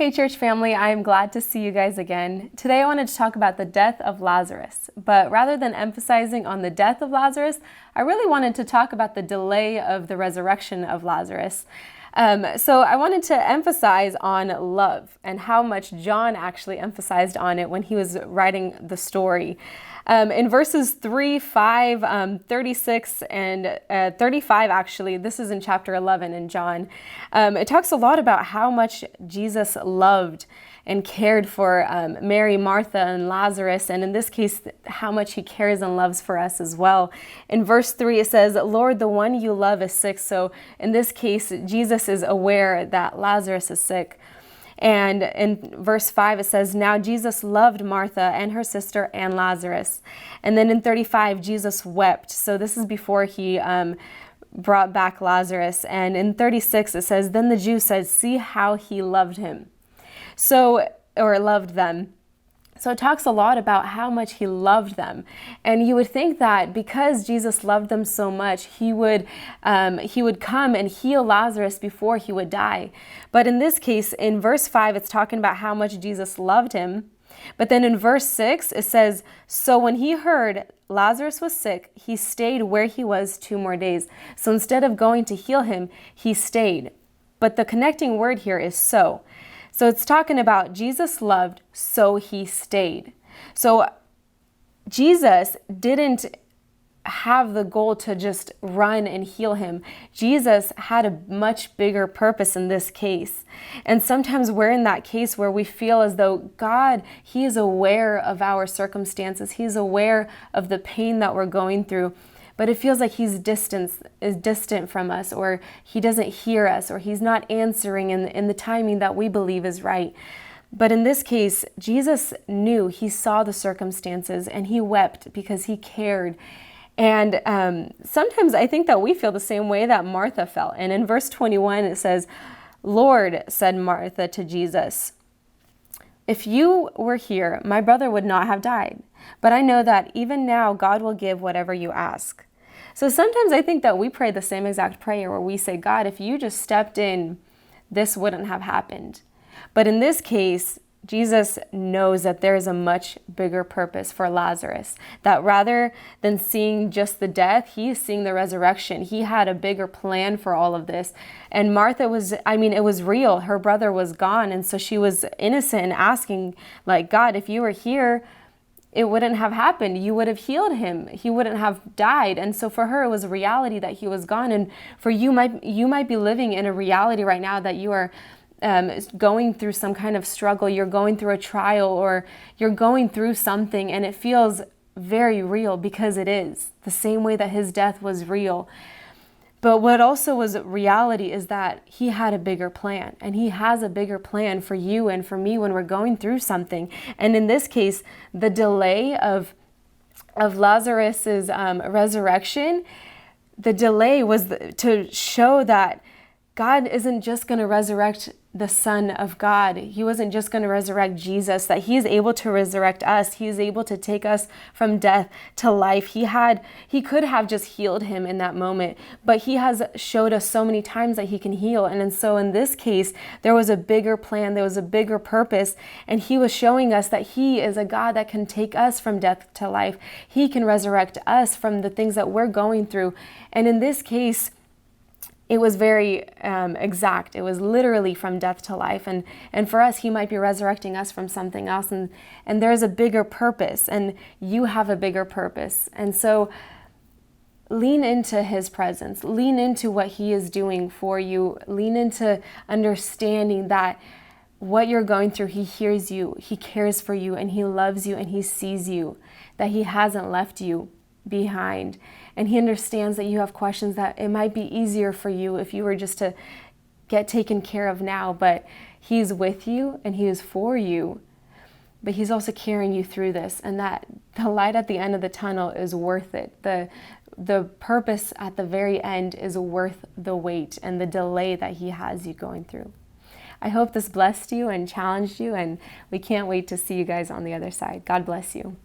Hey church family, I am glad to see you guys again. Today I wanted to talk about the death of Lazarus, but rather than emphasizing on the death of Lazarus, I really wanted to talk about the delay of the resurrection of Lazarus. So I wanted to emphasize on love and how much John actually emphasized on it when he was writing the story. In verses 3, 5, 36, and 35, actually, this is in chapter 11 in John, it talks a lot about how much Jesus loved and cared for Mary, Martha, and Lazarus, and in this case, how much he cares and loves for us as well. In verse 3, it says, "Lord, the one you love is sick." So in this case, Jesus is aware that Lazarus is sick. And in verse 5, it says, "Now Jesus loved Martha and her sister and Lazarus." And then in 35, Jesus wept. So this is before he brought back Lazarus. And in 36, it says, "Then the Jews said, 'See how he loved him.'" Or loved them. So it talks a lot about how much he loved them. And you would think that because Jesus loved them so much, he would come and heal Lazarus before he would die. But in this case, in verse 5, it's talking about how much Jesus loved him. But then in verse 6, it says, "So when he heard Lazarus was sick, he stayed where he was 2 more days." So instead of going to heal him, he stayed. But the connecting word here is so. So it's talking about Jesus loved, so he stayed. So Jesus didn't have the goal to just run and heal him. Jesus had a much bigger purpose in this case. And sometimes we're in that case where we feel as though God, he is aware of our circumstances. He's aware of the pain that we're going through. But it feels like he's distant from us, or he doesn't hear us, or he's not answering in the timing that we believe is right. But in this case, Jesus knew, he saw the circumstances, and he wept because he cared. And sometimes I think that we feel the same way that Martha felt. And in verse 21, it says, "Lord," said Martha to Jesus, "if you were here, my brother would not have died. But I know that even now God will give whatever you ask." So sometimes I think that we pray the same exact prayer where we say, "God, if you just stepped in, this wouldn't have happened." But in this case, Jesus knows that there is a much bigger purpose for Lazarus, that rather than seeing just the death, he is seeing the resurrection. He had a bigger plan for all of this. And Martha it was real. Her brother was gone. And so she was innocent and asking, like, "God, if you were here, it wouldn't have happened. You would have healed him. He wouldn't have died." And so for her, it was a reality that he was gone. And for you might be living in a reality right now that you are going through some kind of struggle. You're going through a trial, or you're going through something, and it feels very real, because it is the same way that his death was real. But what also was reality is that he had a bigger plan, and he has a bigger plan for you and for me when we're going through something. And in this case, the delay of Lazarus's resurrection, the delay was to show that God isn't just going to resurrect the Son of God. He wasn't just going to resurrect Jesus, that he is able to resurrect us. He is able to take us from death to life. He could have just healed him in that moment, but he has showed us so many times that he can heal. And so in this case, there was a bigger plan, there was a bigger purpose, and he was showing us that he is a God that can take us from death to life. He can resurrect us from the things that we're going through. And in this case, it was very exact. It was literally from death to life. And for us, he might be resurrecting us from something else. And there's a bigger purpose, and you have a bigger purpose. And so lean into his presence. Lean into what he is doing for you. Lean into understanding that what you're going through, he hears you, he cares for you, and he loves you, and he sees you, that he hasn't left you behind. And he understands that you have questions, that it might be easier for you if you were just to get taken care of now, but he's with you and he is for you. But he's also carrying you through this, and that the light at the end of the tunnel is worth it. The purpose at the very end is worth the wait and the delay that he has you going through. I hope this blessed you and challenged you, and we can't wait to see you guys on the other side. God bless you.